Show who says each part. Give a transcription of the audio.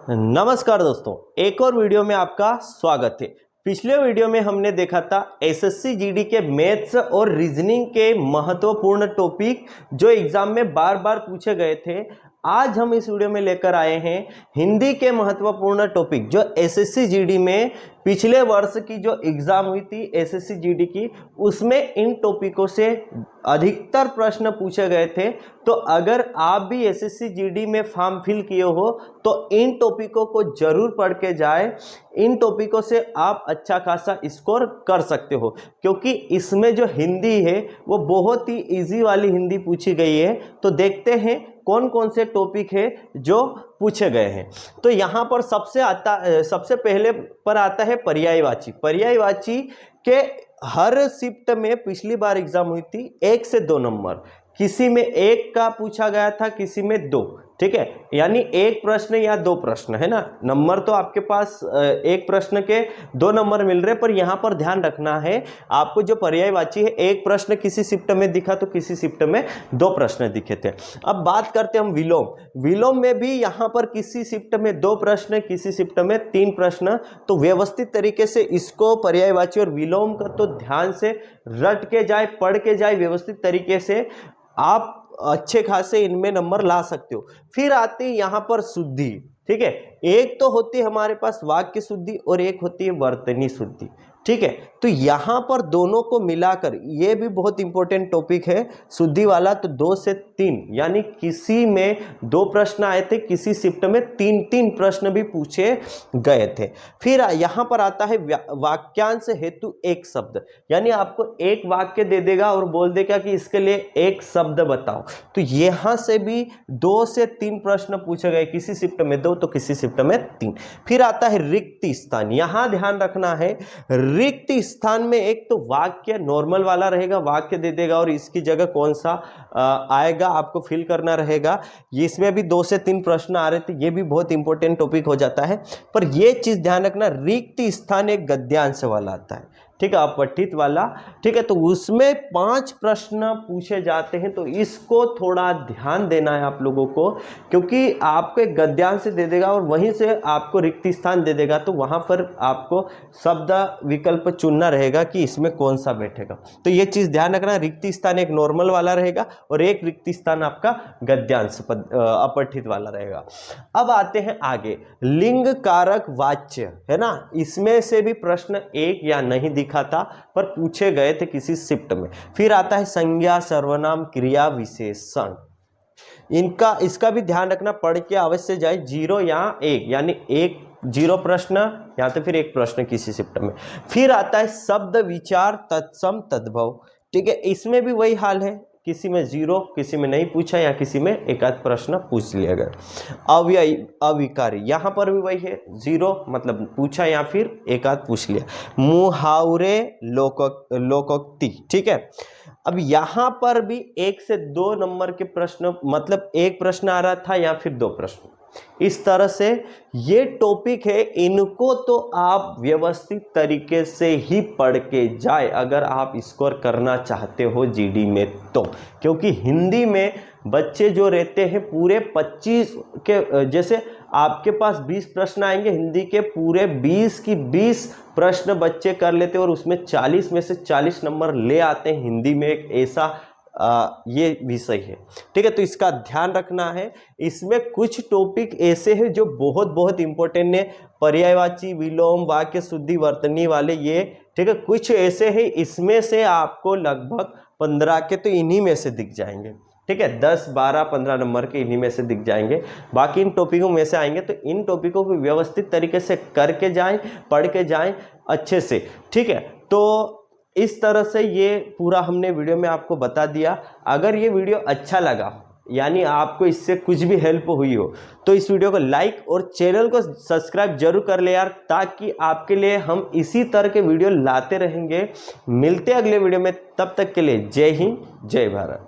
Speaker 1: नमस्कार दोस्तों, एक और वीडियो में आपका स्वागत है। पिछले वीडियो में हमने देखा था एसएससी जीडी के मैथ्स और रीजनिंग के महत्वपूर्ण टॉपिक जो एग्जाम में बार बार पूछे गए थे। आज हम इस वीडियो में लेकर आए हैं हिंदी के महत्वपूर्ण टॉपिक जो एसएससी जीडी में पिछले वर्ष की जो एग्जाम हुई थी एसएससी जीडी की, उसमें इन टॉपिकों से अधिकतर प्रश्न पूछे गए थे। तो अगर आप भी एसएससी जीडी में फॉर्म फिल किए हो तो इन टॉपिकों को जरूर पढ़ के जाए। इन टॉपिकों से आप अच्छा खासा स्कोर कर सकते हो, क्योंकि इसमें जो हिंदी है वो बहुत ही इजी वाली हिंदी पूछी गई है। तो देखते हैं कौन कौन से टॉपिक है जो पूछे गए हैं। तो यहाँ पर सबसे पहले पर आता है पर्यायवाची। पर्यायवाची के हर शिफ्ट में पिछली बार एग्जाम हुई थी 1 से 2 नंबर, किसी में 1 का पूछा गया था, किसी में 2। ठीक है, यानी 1 प्रश्न या 2 प्रश्न, है ना। नंबर तो आपके पास 1 प्रश्न के 2 नंबर मिल रहे, पर यहाँ पर ध्यान रखना है आपको जो पर्यायवाची है 1 प्रश्न किसी शिफ्ट में दिखा तो किसी शिफ्ट में 2 प्रश्न दिखे थे। अब बात करते हैं हम विलोम। विलोम में भी यहाँ पर किसी शिफ्ट में 2 प्रश्न, किसी शिफ्ट में 3 प्रश्न। तो व्यवस्थित तरीके से इसको पर्यायवाची और विलोम का तो ध्यान से रट के जाए, पढ़ के जाए, व्यवस्थित तरीके से आप अच्छे खासे इनमें नंबर ला सकते हो। फिर आती है यहाँ पर शुद्धि। ठीक है, एक तो होती है हमारे पास वाक्य शुद्धि और एक होती है वर्तनी शुद्धि। ठीक है, तो यहाँ पर दोनों को मिलाकर ये भी बहुत इंपॉर्टेंट टॉपिक है शुद्धि वाला। तो 2 से 3, यानी किसी में 2 प्रश्न आए थे, किसी शिफ्ट में 3 प्रश्न भी पूछे गए थे। फिर यहाँ पर आता है वाक्यांश हेतु एक शब्द, यानी आपको एक वाक्य दे देगा और बोल देगा कि इसके लिए एक शब्द बताओ। तो यहाँ से भी 2 से 3 प्रश्न पूछे गए, किसी शिफ्ट में 2 तो किसी शिफ्ट में 3। फिर आता है रिक्त स्थान। यहाँ ध्यान रखना है, रिक्त स्थान में एक तो वाक्य नॉर्मल वाला रहेगा, वाक्य दे देगा और इसकी जगह कौन सा आएगा आपको फिल करना रहेगा। इसमें भी 2 से 3 प्रश्न आ रहे थे, ये भी बहुत इंपॉर्टेंट टॉपिक हो जाता है। पर ये चीज ध्यान रखना, रिक्त स्थान एक गद्यांश वाला आता है, ठीक है, अपठित वाला। ठीक है, तो उसमें 5 प्रश्न पूछे जाते हैं। तो इसको थोड़ा ध्यान देना है आप लोगों को, क्योंकि आपको एक गद्यांश दे देगा और वहीं से आपको रिक्त स्थान दे देगा। तो वहां पर आपको शब्द विकल्प चुनना रहेगा कि इसमें कौन सा बैठेगा। तो ये चीज ध्यान रखना, रिक्त स्थान एक नॉर्मल वाला रहेगा और एक रिक्त स्थान आपका गद्यांश अपठित वाला रहेगा। अब आते हैं आगे, लिंग कारक वाच्य, है ना। इसमें से भी प्रश्न 1 या नहीं दिखा था, पर पूछे गए थे किसी शिफ्ट में। फिर आता है संज्ञा, सर्वनाम, क्रिया, विशेषण। इसका भी ध्यान रखना, पढ़ के अवश्य जाए। 0 या 1, यानी 0 प्रश्न या तो फिर 1 प्रश्न किसी शिफ्ट में। फिर आता है शब्द, विचार, तत्सम, तद्भव। ठीक है, इसमें भी वही हाल है, किसी में 0, किसी में नहीं पूछा, या किसी में एक आध प्रश्न पूछ लिया गया। अव्ययी, अविकारी, यहाँ पर भी वही है, 0 मतलब पूछा या फिर एक आध पूछ लिया। मुहावरे, लोकोक्ति। ठीक है, अब यहाँ पर भी 1 से 2 नंबर के प्रश्न, मतलब 1 प्रश्न आ रहा था या फिर 2 प्रश्न। इस तरह से ये टॉपिक है, इनको तो आप व्यवस्थित तरीके से ही पढ़ के जाए अगर आप स्कोर करना चाहते हो जीडी में तो। क्योंकि हिंदी में बच्चे जो रहते हैं पूरे 25 के, जैसे आपके पास 20 प्रश्न आएंगे, हिंदी के पूरे 20 की 20 प्रश्न बच्चे कर लेते हैं और उसमें 40 में से 40 नंबर ले आते हैं। हिंदी में एक ऐसा ये विषय है। ठीक है, तो इसका ध्यान रखना है। इसमें कुछ टॉपिक ऐसे हैं जो बहुत बहुत इंपॉर्टेंट है, पर्यायवाची, विलोम, वाक्य शुद्धि, वर्तनी वाले ये। ठीक है, कुछ ऐसे हैं, इसमें से आपको लगभग 15 के तो इन्हीं में से दिख जाएंगे। ठीक है, 10, 12, 15 नंबर के इन्हीं में से दिख जाएंगे, बाकी इन टॉपिकों में से आएंगे। तो इन टॉपिकों को व्यवस्थित तरीके से करके जाएं, पढ़ के जाएं अच्छे से। ठीक है, तो इस तरह से ये पूरा हमने वीडियो में आपको बता दिया। अगर ये वीडियो अच्छा लगा, यानी आपको इससे कुछ भी हेल्प हुई हो, तो इस वीडियो को लाइक और चैनल को सब्सक्राइब जरूर कर ले यार, ताकि आपके लिए हम इसी तरह के वीडियो लाते रहेंगे। मिलते हैं अगले वीडियो में, तब तक के लिए जय हिंद, जय भारत।